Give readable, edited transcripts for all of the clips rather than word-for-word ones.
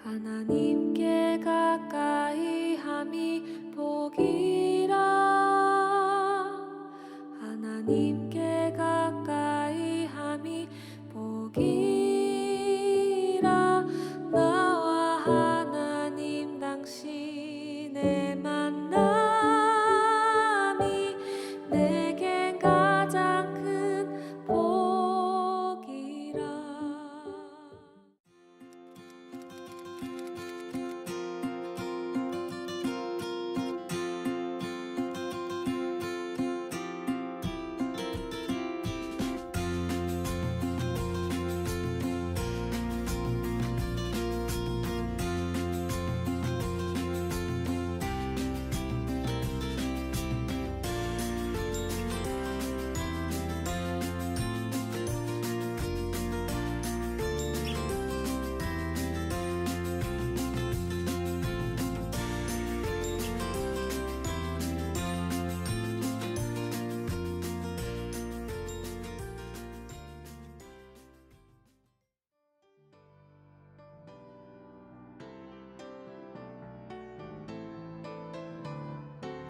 하나님께 가까이 함이 복이라. 하나님께 가까이 함이 복이라. 나와 하나님 당신의 만남이 내겐 가장 큰 복이라.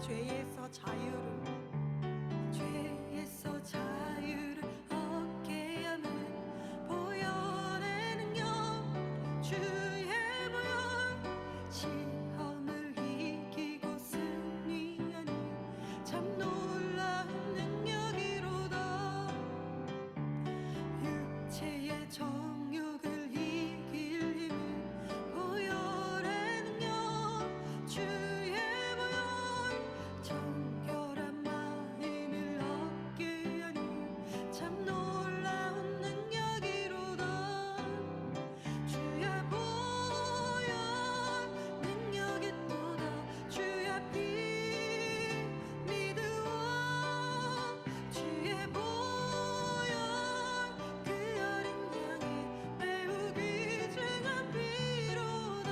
죄에서 자유를 얻게 하는 보혈의 능력, 주의 보혈. 시험을 이기고 승리하니 참 놀라운 능력이로다. 육체의 정욕을 이길 힘은 보혈의 능력, 주의 정결한 마음을 얻게 하니 참 놀라운 능력이로다. 주의 보혈 능력이 또다. 주의 피 믿으오. 주의 보혈 그 어린 양의 매우 귀중한 피로다.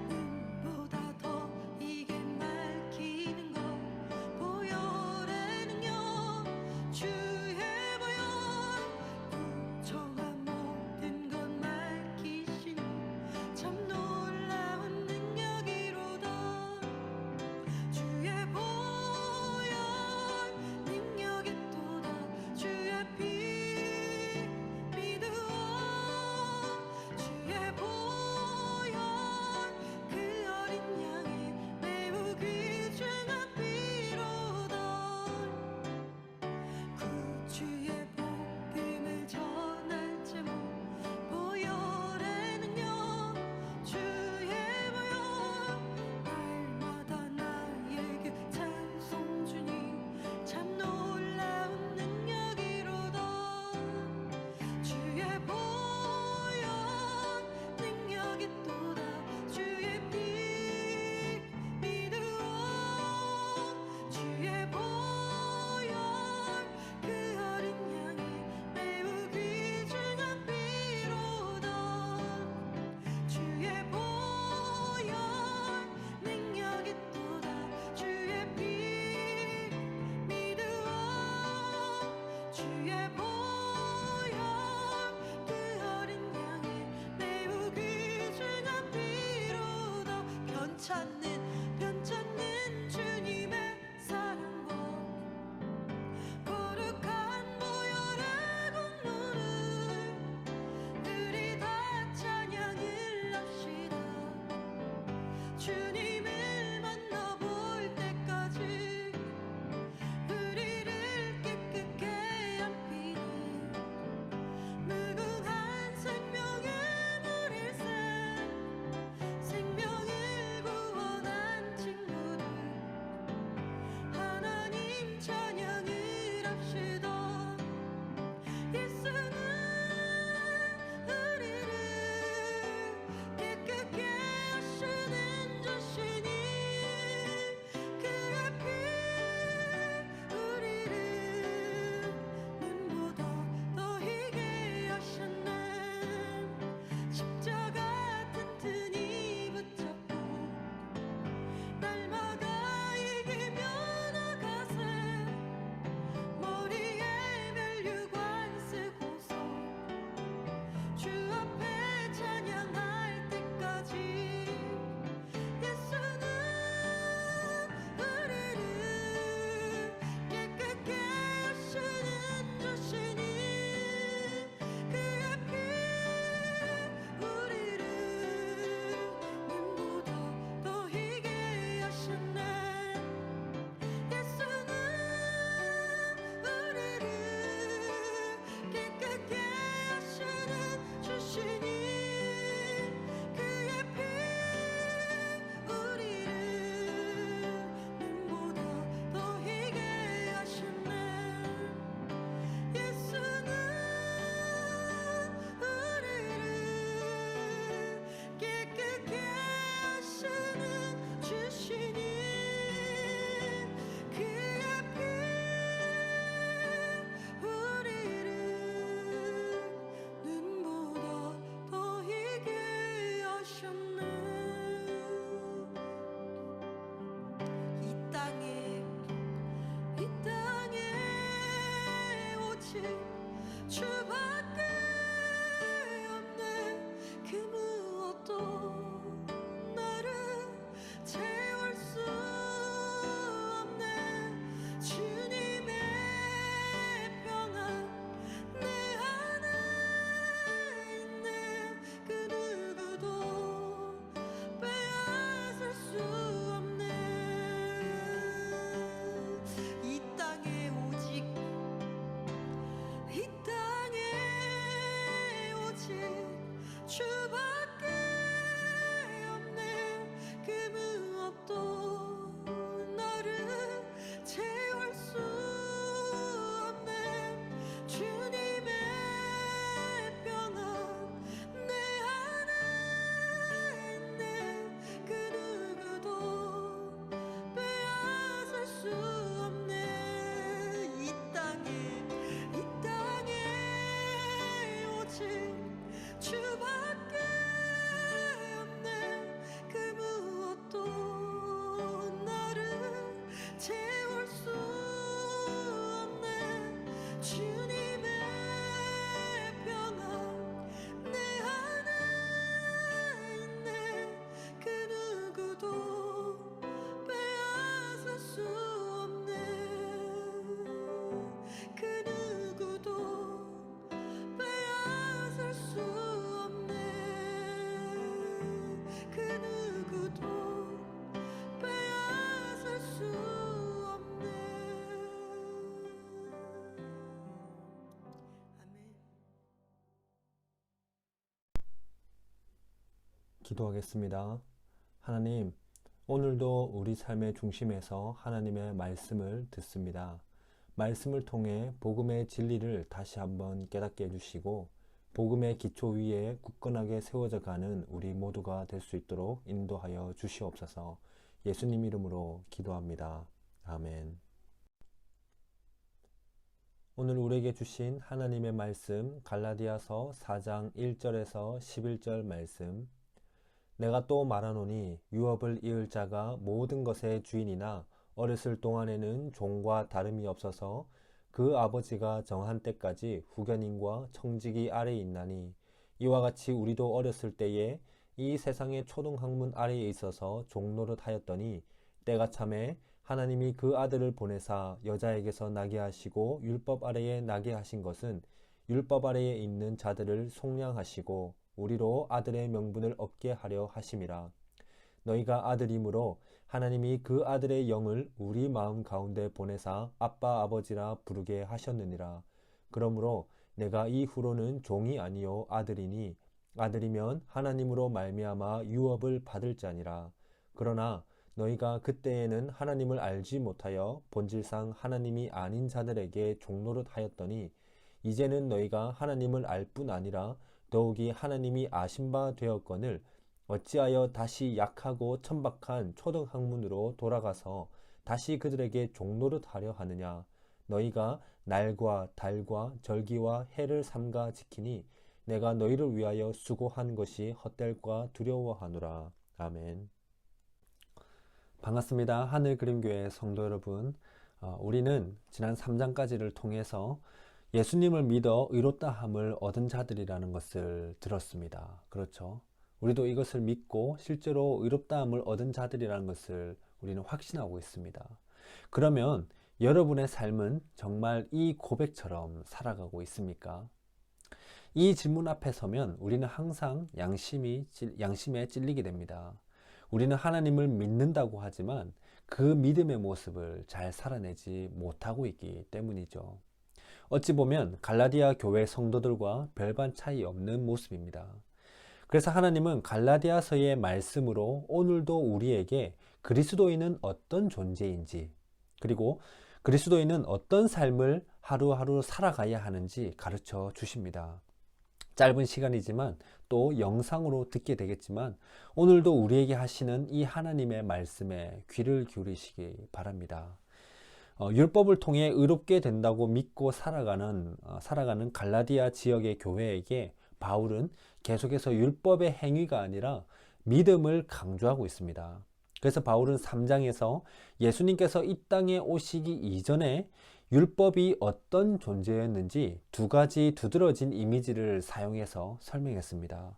눈보다 더 이게 밝히는 것 보혈의 능력, 주의 보혈. 부정한 모든 것 밝히시니 참 놀라운 능력이로다. 주의 보혈 능력이 또다. 주의 피 믿으오. 주의 보혈 그 어린 양의 매우 귀중한 피로다. 구주의 복음을 전할 제목 보혈의 능력, 주의 보혈. 날마다 나에게 찬송 주니 참 놀라운 능력이로다. 주의 보혈 능력이 또다. 주의 피 믿으오. 주의 보혈 그 어린 양의 매우 귀중한 피로다. 주의 보혈 능력이 또다. 주의 피 믿으오. 주의 보혈 그 어린 양의 매우 귀중한 피로다. 변찮는 주님의 사랑과 거룩한 보혈의 공로를 우리 다 찬양을 합시다. 주님을 만나볼 때까지 우리를 깨끗게 함피는 무궁한 생명의 물일새 생명을 구원 주밖에 없네. 그 무엇도 너를 채울 수 없네. 주님의 평안 내 안에 있네. 그 누구도 빼앗을 수 없네. 이 땅에 오직 주밖에 없네. 그 무엇도 너를 채울 수 없네. 주님의 평안 내 안에 있네. 그 누구도 빼앗을 수 없네. 그 누구도 빼앗을 수 없네. 그 누구도 빼앗을 수 없네. 아멘. 기도하겠습니다. 하나님, 오늘도 우리 삶의 중심에서 하나님의 말씀을 듣습니다. 말씀을 통해 복음의 진리를 다시 한번 깨닫게 해주시고 복음의 기초 위에 굳건하게 세워져 가는 우리 모두가 될 수 있도록 인도하여 주시옵소서. 예수님 이름으로 기도합니다. 아멘. 오늘 우리에게 주신 하나님의 말씀 갈라디아서 4장 1절에서 11절 말씀. 내가 또 말하노니 유업을 이을 자가 모든 것의 주인이나 어렸을 동안에는 종과 다름이 없어서 그 아버지가 정한 때까지 후견인과 청지기 아래에 있나니 이와 같이 우리도 어렸을 때에 이 세상의 초등학문 아래에 있어서 종노릇 하였더니 때가 참에 하나님이 그 아들을 보내사 여자에게서 나게 하시고 율법 아래에 나게 하신 것은 율법 아래에 있는 자들을 속량하시고 우리로 아들의 명분을 얻게 하려 하심이라. 너희가 아들이므로 하나님이 그 아들의 영을 우리 마음 가운데 보내사 아빠 아버지라 부르게 하셨느니라. 그러므로 내가 이후로는 종이 아니요 아들이니 아들이면 하나님으로 말미암아 유업을 받을 자니라. 그러나 너희가 그때에는 하나님을 알지 못하여 본질상 하나님이 아닌 자들에게 종노릇 하였더니 이제는 너희가 하나님을 알 뿐 아니라 더욱이 하나님이 아신 바 되었거늘 어찌하여 다시 약하고 천박한 초등학문으로 돌아가서 다시 그들에게 종노릇 하려 하느냐. 너희가 날과 달과 절기와 해를 삼가 지키니 내가 너희를 위하여 수고한 것이 헛될까 두려워하노라. 아멘. 반갑습니다. 하늘그림교회 성도 여러분, 우리는 지난 3장까지를 통해서 예수님을 믿어 의롭다함을 얻은 자들이라는 것을 들었습니다. 그렇죠? 우리도 이것을 믿고 실제로 의롭다함을 얻은 자들이라는 것을 우리는 확신하고 있습니다. 그러면 여러분의 삶은 정말 이 고백처럼 살아가고 있습니까? 이 질문 앞에 서면 우리는 항상 양심에 찔리게 됩니다. 우리는 하나님을 믿는다고 하지만 그 믿음의 모습을 잘 살아내지 못하고 있기 때문이죠. 어찌 보면 갈라디아 교회 성도들과 별반 차이 없는 모습입니다. 그래서 하나님은 갈라디아서의 말씀으로 오늘도 우리에게 그리스도인은 어떤 존재인지, 그리고 그리스도인은 어떤 삶을 하루하루 살아가야 하는지 가르쳐 주십니다. 짧은 시간이지만 또 영상으로 듣게 되겠지만 오늘도 우리에게 하시는 이 하나님의 말씀에 귀를 기울이시기 바랍니다. 율법을 통해 의롭게 된다고 믿고 살아가는 갈라디아 지역의 교회에게 바울은 계속해서 율법의 행위가 아니라 믿음을 강조하고 있습니다. 그래서 바울은 3장에서 예수님께서 이 땅에 오시기 이전에 율법이 어떤 존재였는지 두 가지 두드러진 이미지를 사용해서 설명했습니다.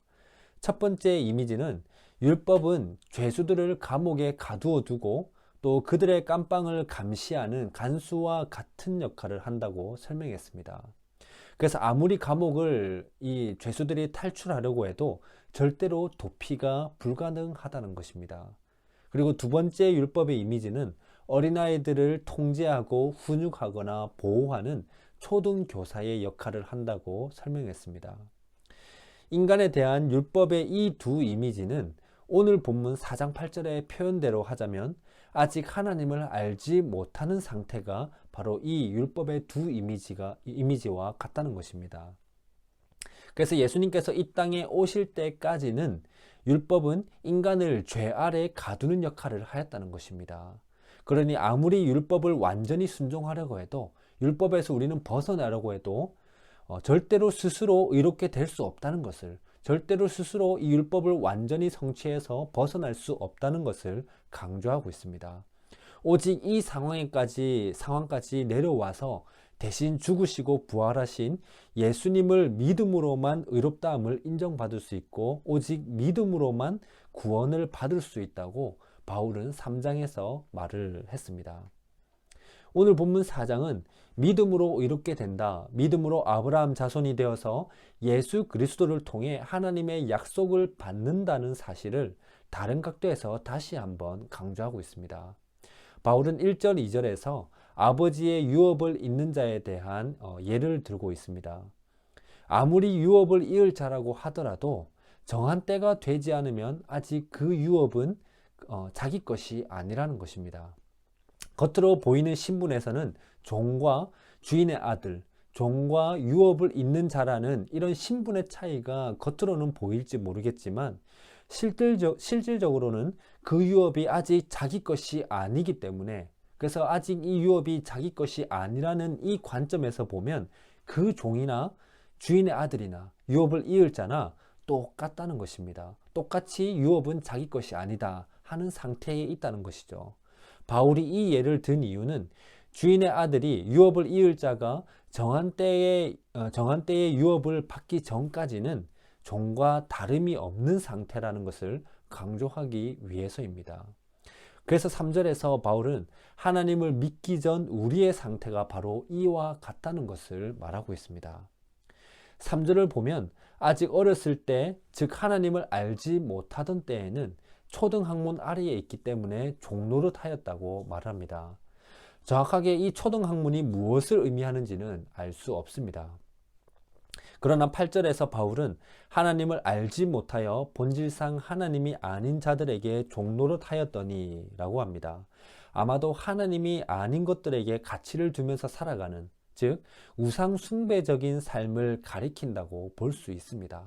첫 번째 이미지는 율법은 죄수들을 감옥에 가두어 두고 또 그들의 깜빵을 감시하는 간수와 같은 역할을 한다고 설명했습니다. 그래서 아무리 감옥을 이 죄수들이 탈출하려고 해도 절대로 도피가 불가능하다는 것입니다. 그리고 두 번째 율법의 이미지는 어린아이들을 통제하고 훈육하거나 보호하는 초등교사의 역할을 한다고 설명했습니다. 인간에 대한 율법의 이 두 이미지는 오늘 본문 4장 8절의 표현대로 하자면 아직 하나님을 알지 못하는 상태가 바로 이 율법의 두 이미지와 같다는 것입니다. 그래서 예수님께서 이 땅에 오실 때까지는 율법은 인간을 죄 아래 가두는 역할을 하였다는 것입니다. 그러니 아무리 율법을 완전히 순종하려고 해도, 율법에서 우리는 벗어나려고 해도 절대로 스스로 의롭게 될 수 없다는 것을, 절대로 스스로 이 율법을 완전히 성취해서 벗어날 수 없다는 것을 강조하고 있습니다. 오직 이 상황까지 내려와서 대신 죽으시고 부활하신 예수님을 믿음으로만 의롭다함을 인정받을 수 있고, 오직 믿음으로만 구원을 받을 수 있다고 바울은 3장에서 말을 했습니다. 오늘 본문 4장은 믿음으로 의롭게 된다, 믿음으로 아브라함 자손이 되어서 예수 그리스도를 통해 하나님의 약속을 받는다는 사실을 다른 각도에서 다시 한번 강조하고 있습니다. 바울은 1절, 2절에서 아버지의 유업을 잇는 자에 대한 예를 들고 있습니다. 아무리 유업을 이을 자라고 하더라도 정한 때가 되지 않으면 아직 그 유업은 자기 것이 아니라는 것입니다. 겉으로 보이는 신분에서는 종과 주인의 아들, 종과 유업을 잇는 자라는 이런 신분의 차이가 겉으로는 보일지 모르겠지만 실질적으로는 그 유업이 아직 자기 것이 아니기 때문에, 그래서 아직 이 유업이 자기 것이 아니라는 이 관점에서 보면 그 종이나 주인의 아들이나 유업을 이을 자나 똑같다는 것입니다. 똑같이 유업은 자기 것이 아니다 하는 상태에 있다는 것이죠. 바울이 이 예를 든 이유는 주인의 아들이 유업을 이을 자가 정한 때에 유업을 받기 전까지는 종과 다름이 없는 상태라는 것을 강조하기 위해서입니다. 그래서 3절에서 바울은 하나님을 믿기 전 우리의 상태가 바로 이와 같다는 것을 말하고 있습니다. 3절을 보면 아직 어렸을 때, 즉 하나님을 알지 못하던 때에는 초등학문 아래에 있기 때문에 종노릇 하였다고 말합니다. 정확하게 이 초등학문이 무엇을 의미하는지는 알 수 없습니다. 그러나 8절에서 바울은 하나님을 알지 못하여 본질상 하나님이 아닌 자들에게 종노릇 하였더니 라고 합니다. 아마도 하나님이 아닌 것들에게 가치를 두면서 살아가는, 즉 우상 숭배적인 삶을 가리킨다고 볼 수 있습니다.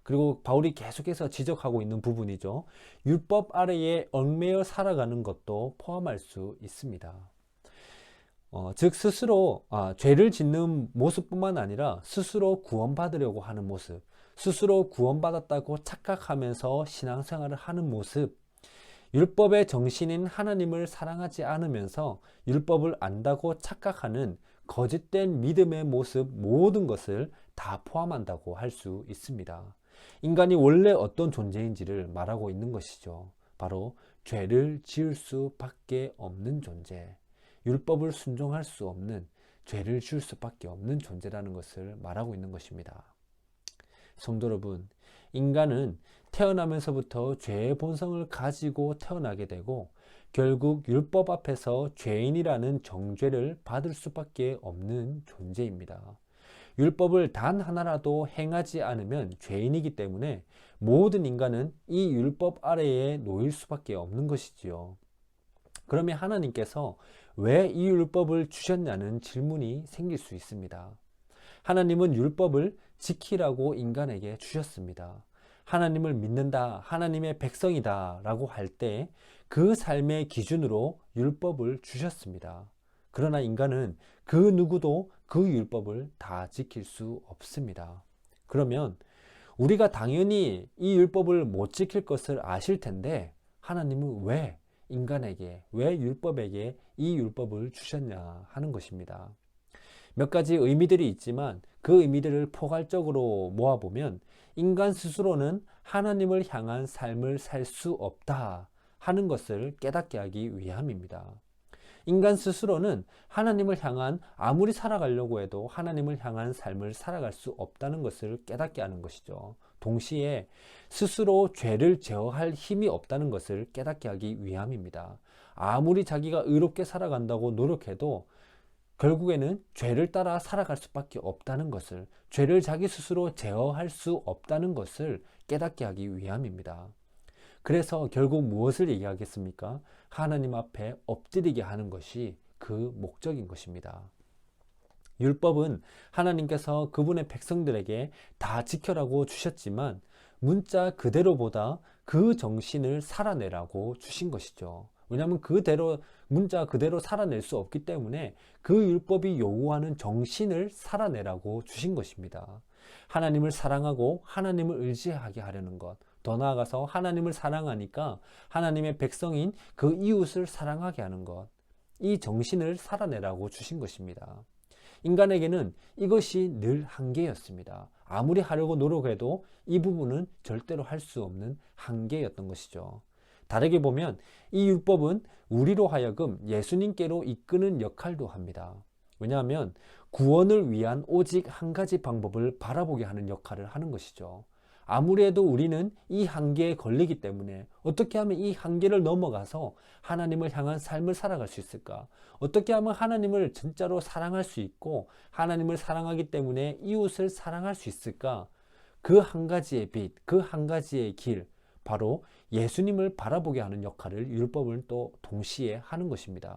그리고 바울이 계속해서 지적하고 있는 부분이죠. 율법 아래에 얽매여 살아가는 것도 포함할 수 있습니다. 즉 스스로 죄를 짓는 모습뿐만 아니라 스스로 구원받으려고 하는 모습, 스스로 구원받았다고 착각하면서 신앙생활을 하는 모습, 율법의 정신인 하나님을 사랑하지 않으면서 율법을 안다고 착각하는 거짓된 믿음의 모습, 모든 것을 다 포함한다고 할 수 있습니다. 인간이 원래 어떤 존재인지를 말하고 있는 것이죠. 바로 죄를 지을 수밖에 없는 존재, 율법을 순종할 수 없는, 죄를 지을 수밖에 없는 존재라는 것을 말하고 있는 것입니다. 성도 여러분, 인간은 태어나면서부터 죄의 본성을 가지고 태어나게 되고 결국 율법 앞에서 죄인이라는 정죄를 받을 수밖에 없는 존재입니다. 율법을 단 하나라도 행하지 않으면 죄인이기 때문에 모든 인간은 이 율법 아래에 놓일 수밖에 없는 것이지요. 그러면 하나님께서 왜 이 율법을 주셨냐는 질문이 생길 수 있습니다. 하나님은 율법을 지키라고 인간에게 주셨습니다. 하나님을 믿는다, 하나님의 백성이다 라고 할 때 그 삶의 기준으로 율법을 주셨습니다. 그러나 인간은 그 누구도 그 율법을 다 지킬 수 없습니다. 그러면 우리가 당연히 이 율법을 못 지킬 것을 아실 텐데 하나님은 왜 인간에게, 왜 율법에게 이 율법을 주셨냐 하는 것입니다. 몇 가지 의미들이 있지만 그 의미들을 포괄적으로 모아보면 인간 스스로는 하나님을 향한 삶을 살 수 없다 하는 것을 깨닫게 하기 위함입니다. 인간 스스로는 하나님을 향한, 아무리 살아가려고 해도 하나님을 향한 삶을 살아갈 수 없다는 것을 깨닫게 하는 것이죠. 동시에 스스로 죄를 제어할 힘이 없다는 것을 깨닫게 하기 위함입니다. 아무리 자기가 의롭게 살아간다고 노력해도 결국에는 죄를 따라 살아갈 수밖에 없다는 것을, 죄를 자기 스스로 제어할 수 없다는 것을 깨닫게 하기 위함입니다. 그래서 결국 무엇을 얘기하겠습니까? 하나님 앞에 엎드리게 하는 것이 그 목적인 것입니다. 율법은 하나님께서 그분의 백성들에게 다 지켜라고 주셨지만 문자 그대로보다 그 정신을 살아내라고 주신 것이죠. 왜냐하면 문자 그대로 살아낼 수 없기 때문에 그 율법이 요구하는 정신을 살아내라고 주신 것입니다. 하나님을 사랑하고 하나님을 의지하게 하려는 것, 더 나아가서 하나님을 사랑하니까 하나님의 백성인 그 이웃을 사랑하게 하는 것, 이 정신을 살아내라고 주신 것입니다. 인간에게는 이것이 늘 한계였습니다. 아무리 하려고 노력해도 이 부분은 절대로 할 수 없는 한계였던 것이죠. 다르게 보면 이 율법은 우리로 하여금 예수님께로 이끄는 역할도 합니다. 왜냐하면 구원을 위한 오직 한 가지 방법을 바라보게 하는 역할을 하는 것이죠. 아무래도 우리는 이 한계에 걸리기 때문에 어떻게 하면 이 한계를 넘어가서 하나님을 향한 삶을 살아갈 수 있을까? 어떻게 하면 하나님을 진짜로 사랑할 수 있고 하나님을 사랑하기 때문에 이웃을 사랑할 수 있을까? 그 한 가지의 빛, 그 한 가지의 길, 바로 예수님을 바라보게 하는 역할을 율법은 또 동시에 하는 것입니다.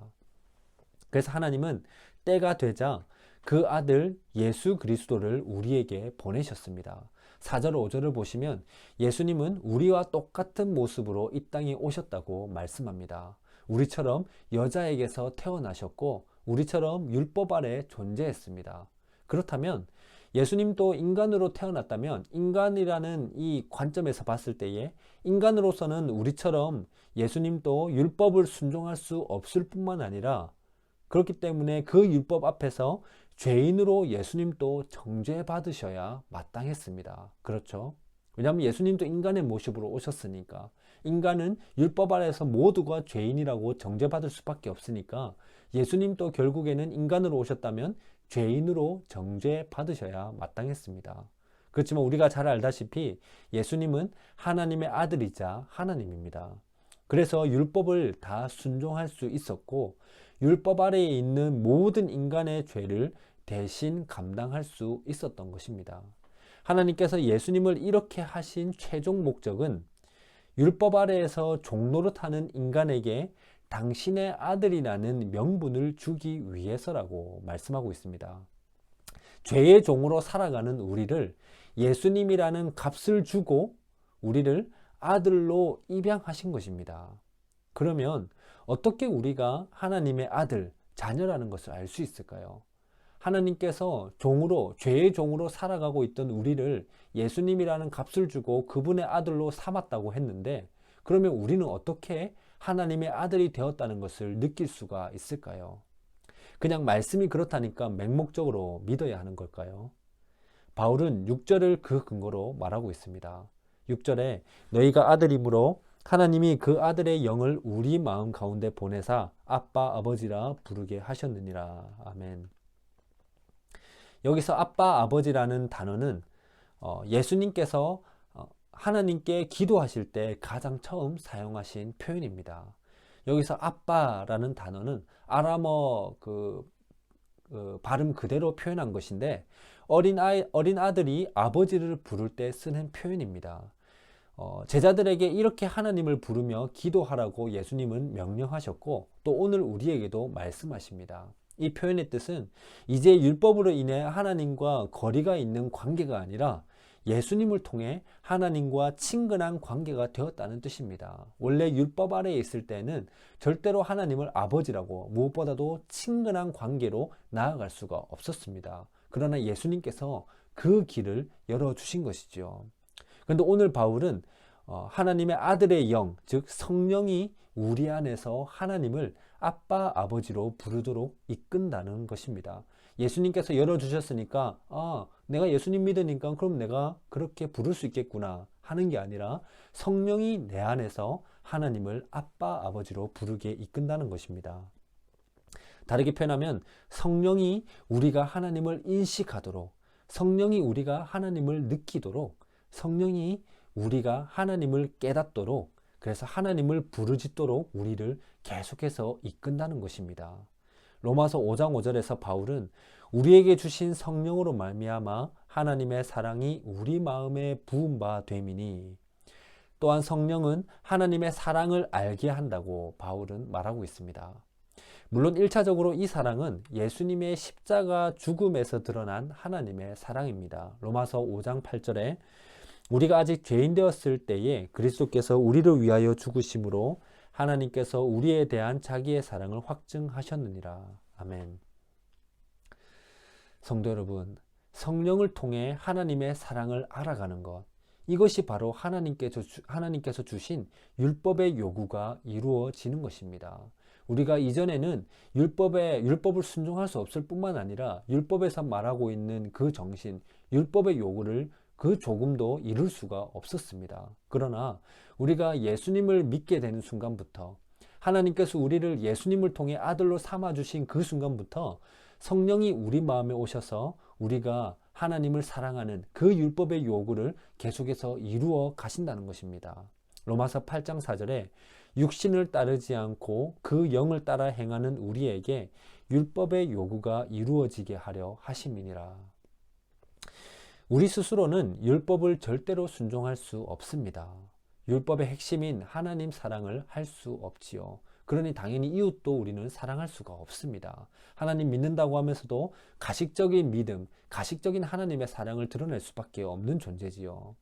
그래서 하나님은 때가 되자 그 아들 예수 그리스도를 우리에게 보내셨습니다. 4절 5절을 보시면 예수님은 우리와 똑같은 모습으로 이 땅에 오셨다고 말씀합니다. 우리처럼 여자에게서 태어나셨고 우리처럼 율법 아래 존재했습니다. 그렇다면 예수님도 인간으로 태어났다면 인간이라는 이 관점에서 봤을 때에 인간으로서는 우리처럼 예수님도 율법을 순종할 수 없을 뿐만 아니라 그렇기 때문에 그 율법 앞에서 죄인으로 예수님도 정죄받으셔야 마땅했습니다. 그렇죠? 왜냐하면 예수님도 인간의 모습으로 오셨으니까 인간은 율법 아래에서 모두가 죄인이라고 정죄받을 수밖에 없으니까 예수님도 결국에는 인간으로 오셨다면 죄인으로 정죄받으셔야 마땅했습니다. 그렇지만 우리가 잘 알다시피 예수님은 하나님의 아들이자 하나님입니다. 그래서 율법을 다 순종할 수 있었고 율법 아래에 있는 모든 인간의 죄를 대신 감당할 수 있었던 것입니다. 하나님께서 예수님을 이렇게 하신 최종 목적은 율법 아래에서 종노릇하는 인간에게 당신의 아들이라는 명분을 주기 위해서라고 말씀하고 있습니다. 죄의 종으로 살아가는 우리를 예수님이라는 값을 주고 우리를 아들로 입양하신 것입니다. 그러면 어떻게 우리가 하나님의 아들, 자녀라는 것을 알 수 있을까요? 하나님께서 죄의 종으로 살아가고 있던 우리를 예수님이라는 값을 주고 그분의 아들로 삼았다고 했는데 그러면 우리는 어떻게 하나님의 아들이 되었다는 것을 느낄 수가 있을까요? 그냥 말씀이 그렇다니까 맹목적으로 믿어야 하는 걸까요? 바울은 6절을 그 근거로 말하고 있습니다. 6절에 너희가 아들이므로 하나님이 그 아들의 영을 우리 마음 가운데 보내사 아빠 아버지라 부르게 하셨느니라. 아멘. 여기서 아빠 아버지라는 단어는 예수님께서 하나님께 기도하실 때 가장 처음 사용하신 표현입니다. 여기서 아빠라는 단어는 아람어 발음 그대로 표현한 것인데 어린 아들이 아버지를 부를 때 쓰는 표현입니다. 제자들에게 이렇게 하나님을 부르며 기도하라고 예수님은 명령하셨고 또 오늘 우리에게도 말씀하십니다. 이 표현의 뜻은 이제 율법으로 인해 하나님과 거리가 있는 관계가 아니라 예수님을 통해 하나님과 친근한 관계가 되었다는 뜻입니다. 원래 율법 아래에 있을 때는 절대로 하나님을 아버지라고 무엇보다도 친근한 관계로 나아갈 수가 없었습니다. 그러나 예수님께서 그 길을 열어주신 것이죠. 그런데 오늘 바울은 하나님의 아들의 영, 즉 성령이 우리 안에서 하나님을 아빠, 아버지로 부르도록 이끈다는 것입니다. 예수님께서 열어주셨으니까 내가 예수님 믿으니까 그럼 내가 그렇게 부를 수 있겠구나 하는 게 아니라 성령이 내 안에서 하나님을 아빠, 아버지로 부르게 이끈다는 것입니다. 다르게 표현하면 성령이 우리가 하나님을 인식하도록, 성령이 우리가 하나님을 느끼도록, 성령이 우리가 하나님을 깨닫도록, 그래서 하나님을 부르짖도록 우리를 계속해서 이끈다는 것입니다. 로마서 5장 5절에서 바울은 우리에게 주신 성령으로 말미암아 하나님의 사랑이 우리 마음에 부은 바 됨이니, 또한 성령은 하나님의 사랑을 알게 한다고 바울은 말하고 있습니다. 물론 1차적으로 이 사랑은 예수님의 십자가 죽음에서 드러난 하나님의 사랑입니다. 로마서 5장 8절에 우리가 아직 죄인 되었을 때에 그리스도께서 우리를 위하여 죽으심으로 하나님께서 우리에 대한 자기의 사랑을 확증하셨느니라. 아멘. 성도 여러분, 성령을 통해 하나님의 사랑을 알아가는 것, 이것이 바로 하나님께서 주신 율법의 요구가 이루어지는 것입니다. 우리가 이전에는 율법을 순종할 수 없을 뿐만 아니라 율법에서 말하고 있는 그 정신, 율법의 요구를 그 조금도 이룰 수가 없었습니다. 그러나 우리가 예수님을 믿게 되는 순간부터, 하나님께서 우리를 예수님을 통해 아들로 삼아주신 그 순간부터 성령이 우리 마음에 오셔서 우리가 하나님을 사랑하는 그 율법의 요구를 계속해서 이루어 가신다는 것입니다. 로마서 8장 4절에 육신을 따르지 않고 그 영을 따라 행하는 우리에게 율법의 요구가 이루어지게 하려 하심이니라. 우리 스스로는 율법을 절대로 순종할 수 없습니다. 율법의 핵심인 하나님 사랑을 할 수 없지요. 그러니 당연히 이웃도 우리는 사랑할 수가 없습니다. 하나님 믿는다고 하면서도 가식적인 믿음, 가식적인 하나님의 사랑을 드러낼 수밖에 없는 존재지요.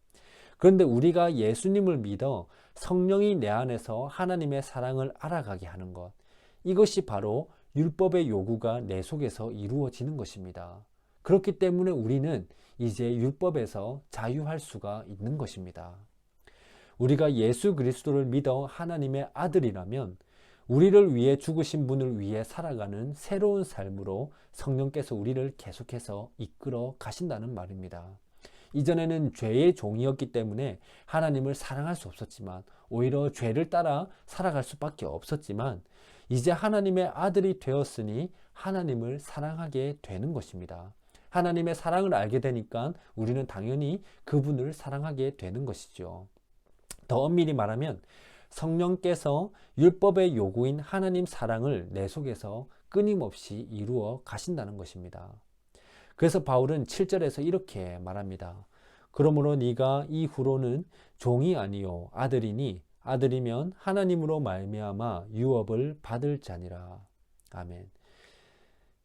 그런데 우리가 예수님을 믿어 성령이 내 안에서 하나님의 사랑을 알아가게 하는 것, 이것이 바로 율법의 요구가 내 속에서 이루어지는 것입니다. 그렇기 때문에 우리는 이제 율법에서 자유할 수가 있는 것입니다. 우리가 예수 그리스도를 믿어 하나님의 아들이라면 우리를 위해 죽으신 분을 위해 살아가는 새로운 삶으로 성령께서 우리를 계속해서 이끌어 가신다는 말입니다. 이전에는 죄의 종이었기 때문에 하나님을 사랑할 수 없었지만, 오히려 죄를 따라 살아갈 수밖에 없었지만, 이제 하나님의 아들이 되었으니 하나님을 사랑하게 되는 것입니다. 하나님의 사랑을 알게 되니까 우리는 당연히 그분을 사랑하게 되는 것이죠. 더 엄밀히 말하면 성령께서 율법의 요구인 하나님 사랑을 내 속에서 끊임없이 이루어 가신다는 것입니다. 그래서 바울은 7절에서 이렇게 말합니다. 그러므로 네가 이후로는 종이 아니요 아들이니 아들이면 하나님으로 말미암아 유업을 받을 자니라. 아멘.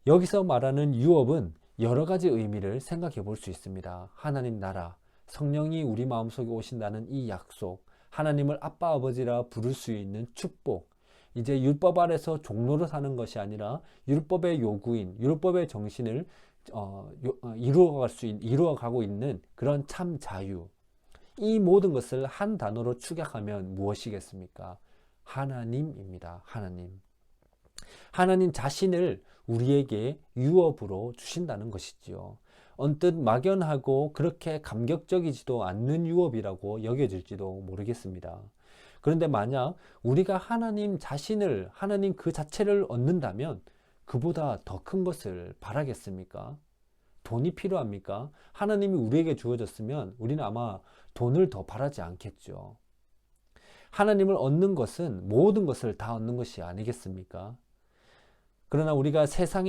여기서 말하는 유업은 여러 가지 의미를 생각해 볼 수 있습니다. 하나님 나라, 성령이 우리 마음속에 오신다는 이 약속, 하나님을 아빠 아버지라 부를 수 있는 축복, 이제 율법 아래서 종로로 사는 것이 아니라 율법의 요구인, 율법의 정신을 이루어가고 있는 그런 참 자유, 이 모든 것을 한 단어로 축약하면 무엇이겠습니까? 하나님입니다. 하나님. 하나님 자신을 우리에게 유업으로 주신다는 것이지요. 언뜻 막연하고 그렇게 감격적이지도 않는 유업이라고 여겨질지도 모르겠습니다. 그런데 만약 우리가 하나님 자신을, 하나님 그 자체를 얻는다면 그보다 더 큰 것을 바라겠습니까? 돈이 필요합니까? 하나님이 우리에게 주어졌으면 우리는 아마 돈을 더 바라지 않겠죠. 하나님을 얻는 것은 모든 것을 다 얻는 것이 아니겠습니까? 그러나 우리가 세상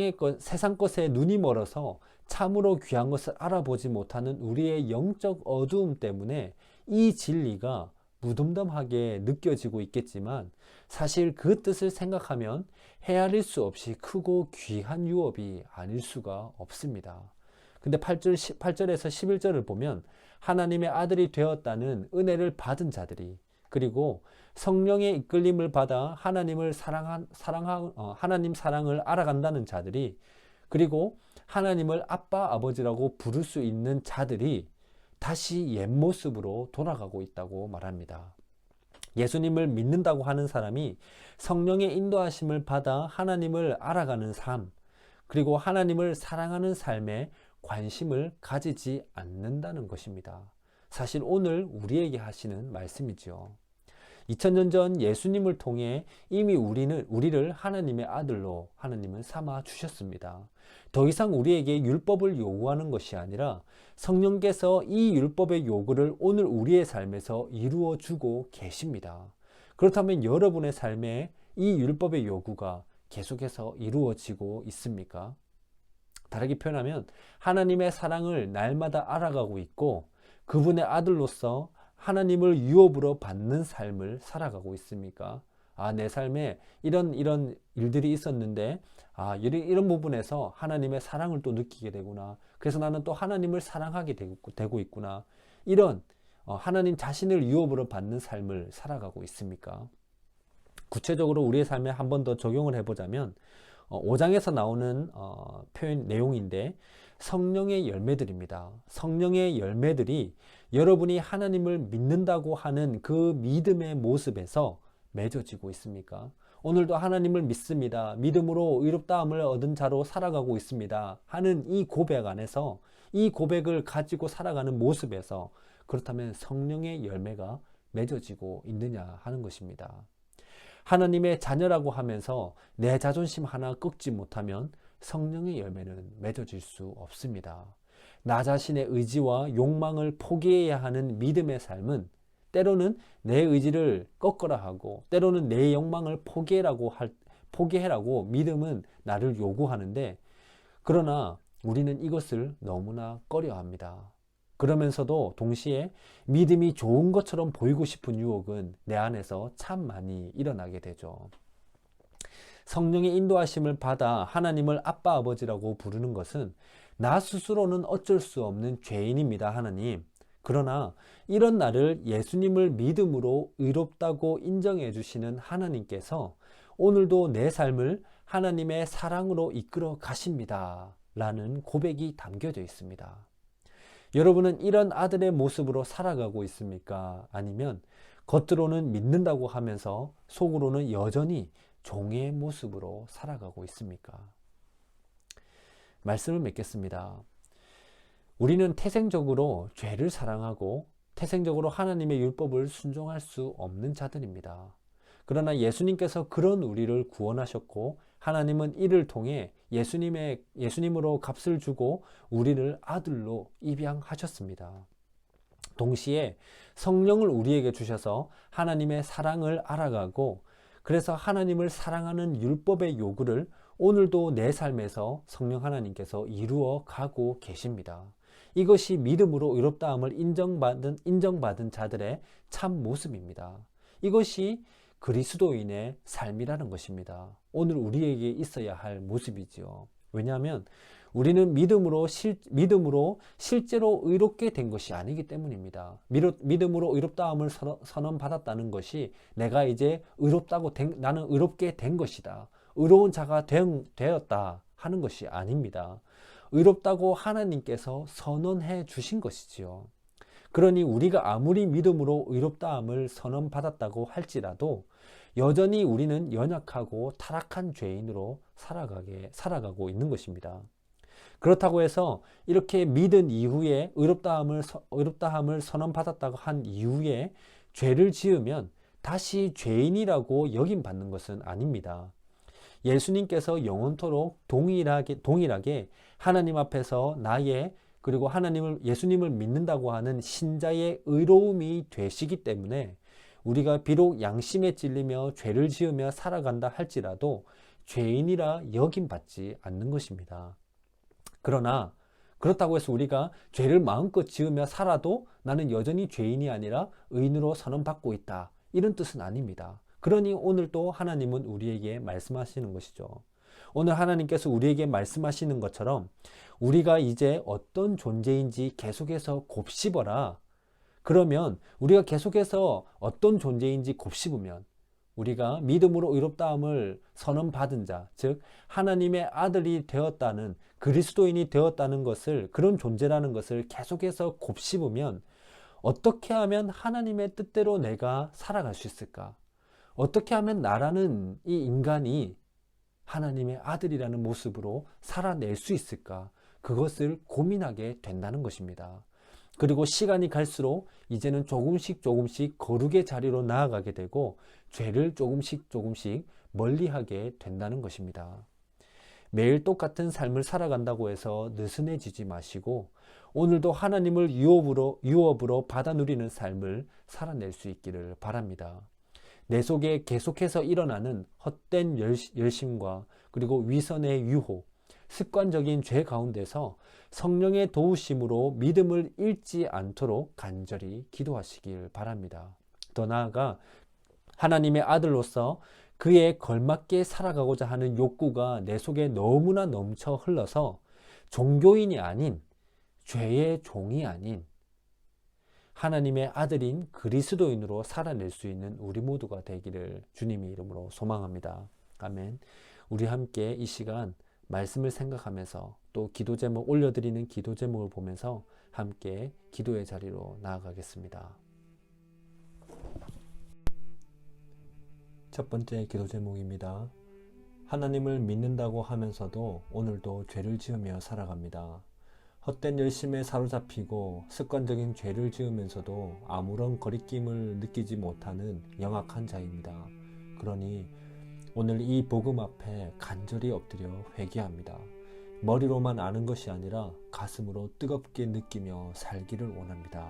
것에 눈이 멀어서 참으로 귀한 것을 알아보지 못하는 우리의 영적 어두움 때문에 이 진리가 무덤덤하게 느껴지고 있겠지만, 사실 그 뜻을 생각하면 헤아릴 수 없이 크고 귀한 유업이 아닐 수가 없습니다. 근데 8절에서 11절을 보면 하나님의 아들이 되었다는 은혜를 받은 자들이, 그리고 성령의 이끌림을 받아 하나님 사랑을 알아간다는 자들이, 그리고 하나님을 아빠 아버지라고 부를 수 있는 자들이 다시 옛 모습으로 돌아가고 있다고 말합니다. 예수님을 믿는다고 하는 사람이 성령의 인도하심을 받아 하나님을 알아가는 삶, 그리고 하나님을 사랑하는 삶에 관심을 가지지 않는다는 것입니다. 사실 오늘 우리에게 하시는 말씀이죠. 2000년 전 예수님을 통해 이미 우리를 하나님의 아들로 하나님은 삼아 주셨습니다. 더 이상 우리에게 율법을 요구하는 것이 아니라 성령께서 이 율법의 요구를 오늘 우리의 삶에서 이루어 주고 계십니다. 그렇다면 여러분의 삶에 이 율법의 요구가 계속해서 이루어지고 있습니까? 다르게 표현하면 하나님의 사랑을 날마다 알아가고 있고 그분의 아들로서 하나님을 유업으로 받는 삶을 살아가고 있습니까? 내 삶에 이런 일들이 있었는데 이런 부분에서 하나님의 사랑을 또 느끼게 되구나. 그래서 나는 또 하나님을 사랑하게 되고 있구나. 이런 하나님 자신을 유업으로 받는 삶을 살아가고 있습니까? 구체적으로 우리의 삶에 한 번 더 적용을 해보자면 5장에서 나오는 표현 내용인데 성령의 열매들입니다. 성령의 열매들이 여러분이 하나님을 믿는다고 하는 그 믿음의 모습에서 맺어지고 있습니까? 오늘도 하나님을 믿습니다. 믿음으로 의롭다함을 얻은 자로 살아가고 있습니다. 하는 이 고백 안에서 이 고백을 가지고 살아가는 모습에서 그렇다면 성령의 열매가 맺어지고 있느냐 하는 것입니다. 하나님의 자녀라고 하면서 내 자존심 하나 꺾지 못하면 성령의 열매는 맺어질 수 없습니다. 나 자신의 의지와 욕망을 포기해야 하는 믿음의 삶은 때로는 내 의지를 꺾으라 하고 때로는 내 욕망을 포기해라고 믿음은 나를 요구하는데 그러나 우리는 이것을 너무나 꺼려합니다. 그러면서도 동시에 믿음이 좋은 것처럼 보이고 싶은 유혹은 내 안에서 참 많이 일어나게 되죠. 성령의 인도하심을 받아 하나님을 아빠 아버지라고 부르는 것은 나 스스로는 어쩔 수 없는 죄인입니다. 하나님. 그러나 이런 나를 예수님을 믿음으로 의롭다고 인정해 주시는 하나님께서 오늘도 내 삶을 하나님의 사랑으로 이끌어 가십니다. 라는 고백이 담겨져 있습니다. 여러분은 이런 아들의 모습으로 살아가고 있습니까? 아니면 겉으로는 믿는다고 하면서 속으로는 여전히 종의 모습으로 살아가고 있습니까? 말씀을 맺겠습니다. 우리는 태생적으로 죄를 사랑하고 태생적으로 하나님의 율법을 순종할 수 없는 자들입니다. 그러나 예수님께서 그런 우리를 구원하셨고 하나님은 이를 통해 예수님으로 값을 주고 우리를 아들로 입양하셨습니다. 동시에 성령을 우리에게 주셔서 하나님의 사랑을 알아가고 그래서 하나님을 사랑하는 율법의 요구를 오늘도 내 삶에서 성령 하나님께서 이루어 가고 계십니다. 이것이 믿음으로 의롭다함을 인정받은 자들의 참 모습입니다. 이것이 그리스도인의 삶이라는 것입니다. 오늘 우리에게 있어야 할 모습이지요. 왜냐하면 우리는 믿음으로 실제로 의롭게 된 것이 아니기 때문입니다. 믿음으로 의롭다함을 선언받았다는 것이 내가 이제 나는 의롭게 된 것이다. 의로운 자가 되었다 하는 것이 아닙니다. 의롭다고 하나님께서 선언해 주신 것이지요. 그러니 우리가 아무리 믿음으로 의롭다함을 선언받았다고 할지라도 여전히 우리는 연약하고 타락한 죄인으로 살아가고 있는 것입니다. 그렇다고 해서 이렇게 믿은 이후에 의롭다함을 선언받았다고 한 이후에 죄를 지으면 다시 죄인이라고 여김받는 것은 아닙니다. 예수님께서 영원토록 동일하게 하나님 앞에서 그리고 예수님을 믿는다고 하는 신자의 의로움이 되시기 때문에 우리가 비록 양심에 찔리며 죄를 지으며 살아간다 할지라도 죄인이라 여김받지 않는 것입니다. 그러나 그렇다고 해서 우리가 죄를 마음껏 지으며 살아도 나는 여전히 죄인이 아니라 의인으로 선언받고 있다. 이런 뜻은 아닙니다. 그러니 오늘 또 하나님은 우리에게 말씀하시는 것이죠. 오늘 하나님께서 우리에게 말씀하시는 것처럼 우리가 이제 어떤 존재인지 계속해서 곱씹어라. 그러면 우리가 계속해서 어떤 존재인지 곱씹으면 우리가 믿음으로 의롭다함을 선언받은 자, 즉 하나님의 아들이 되었다는 그리스도인이 되었다는 것을 그런 존재라는 것을 계속해서 곱씹으면 어떻게 하면 하나님의 뜻대로 내가 살아갈 수 있을까? 어떻게 하면 나라는 이 인간이 하나님의 아들이라는 모습으로 살아낼 수 있을까? 그것을 고민하게 된다는 것입니다. 그리고 시간이 갈수록 이제는 조금씩 거룩의 자리로 나아가게 되고 죄를 조금씩 멀리하게 된다는 것입니다. 매일 똑같은 삶을 살아간다고 해서 느슨해지지 마시고 오늘도 하나님을 유업으로 받아 누리는 삶을 살아낼 수 있기를 바랍니다. 내 속에 계속해서 일어나는 헛된 열심과 그리고 위선의 유혹, 습관적인 죄 가운데서 성령의 도우심으로 믿음을 잃지 않도록 간절히 기도하시길 바랍니다. 더 나아가 하나님의 아들로서 그에 걸맞게 살아가고자 하는 욕구가 내 속에 너무나 넘쳐 흘러서 종교인이 아닌, 죄의 종이 아닌 하나님의 아들인 그리스도인으로 살아낼 수 있는 우리 모두가 되기를 주님의 이름으로 소망합니다. 아멘. 우리 함께 이 시간 말씀을 생각하면서 또 기도 제목 올려드리는 기도 제목을 보면서 함께 기도의 자리로 나아가겠습니다. 첫 번째 기도 제목입니다. 하나님을 믿는다고 하면서도 오늘도 죄를 지으며 살아갑니다. 헛된 열심에 사로잡히고 습관적인 죄를 지으면서도 아무런 거리낌을 느끼지 못하는 영악한 자입니다. 그러니 오늘 이 복음 앞에 간절히 엎드려 회개합니다. 머리로만 아는 것이 아니라 가슴으로 뜨겁게 느끼며 살기를 원합니다.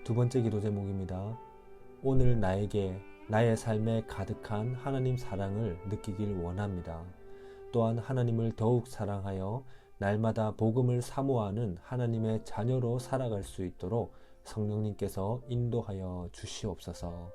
두 번째 기도 제목입니다. 오늘 나에게 나의 삶에 가득한 하나님 사랑을 느끼길 원합니다. 또한 하나님을 더욱 사랑하여 날마다 복음을 사모하는 하나님의 자녀로 살아갈 수 있도록 성령님께서 인도하여 주시옵소서.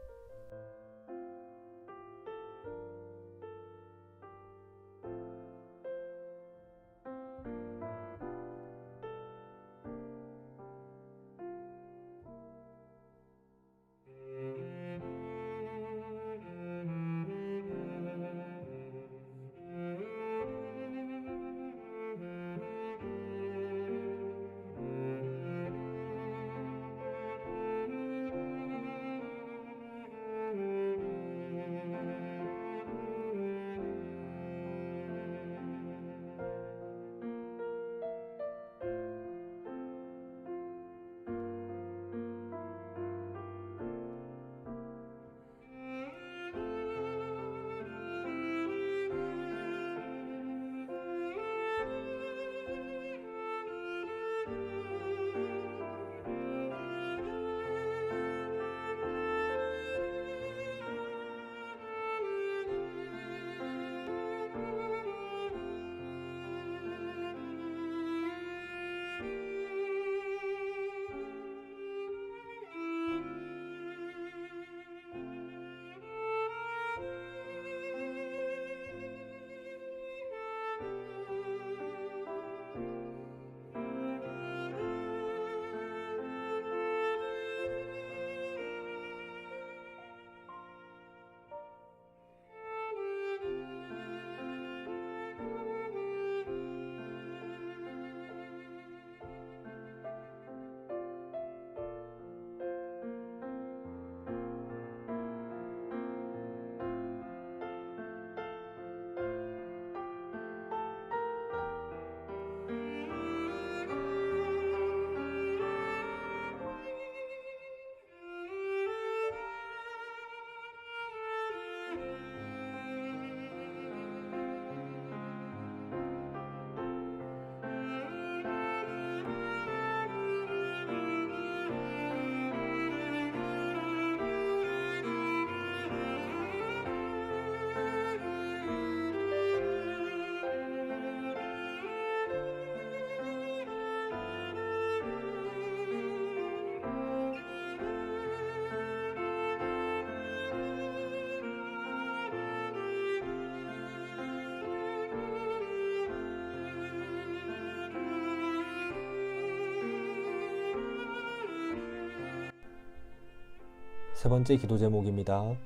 세 번째 기도 제목입니다.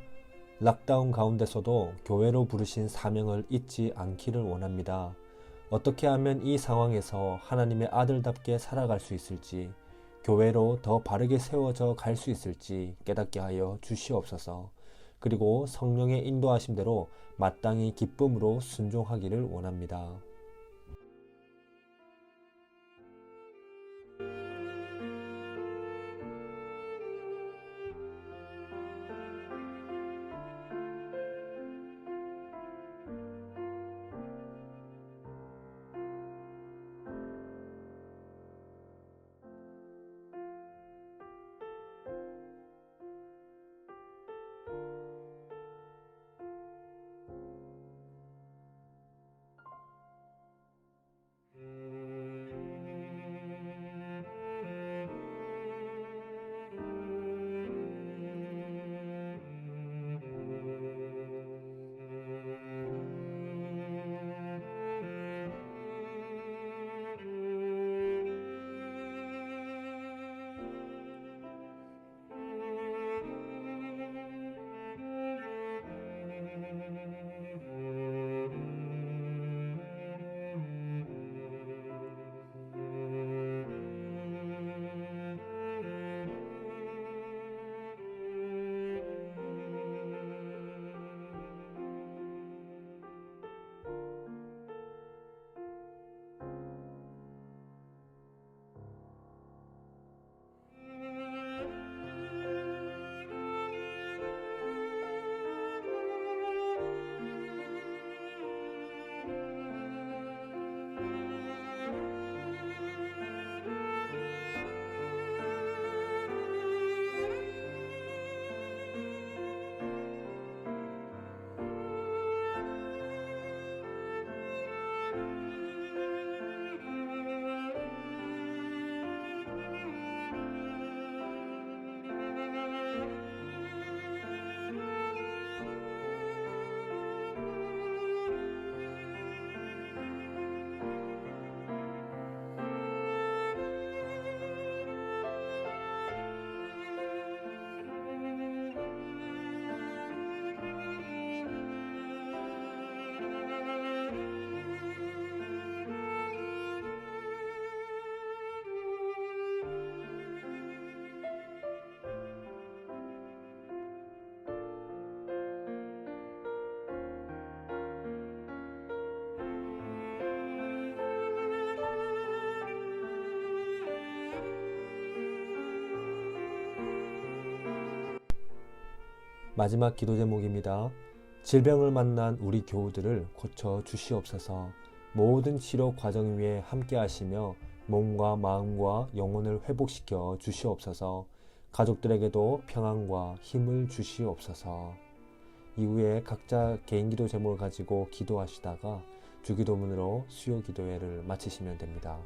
락다운 가운데서도 교회로 부르신 사명을 잊지 않기를 원합니다. 어떻게 하면 이 상황에서 하나님의 아들답게 살아갈 수 있을지, 교회로 더 바르게 세워져 갈 수 있을지 깨닫게 하여 주시옵소서. 그리고 성령의 인도하심대로 마땅히 기쁨으로 순종하기를 원합니다. 마지막 기도 제목입니다. 질병을 만난 우리 교우들을 고쳐 주시옵소서. 모든 치료 과정 위에 함께 하시며 몸과 마음과 영혼을 회복시켜 주시옵소서. 가족들에게도 평안과 힘을 주시옵소서. 이후에 각자 개인 기도 제목을 가지고 기도하시다가 주기도문으로 수요 기도회를 마치시면 됩니다.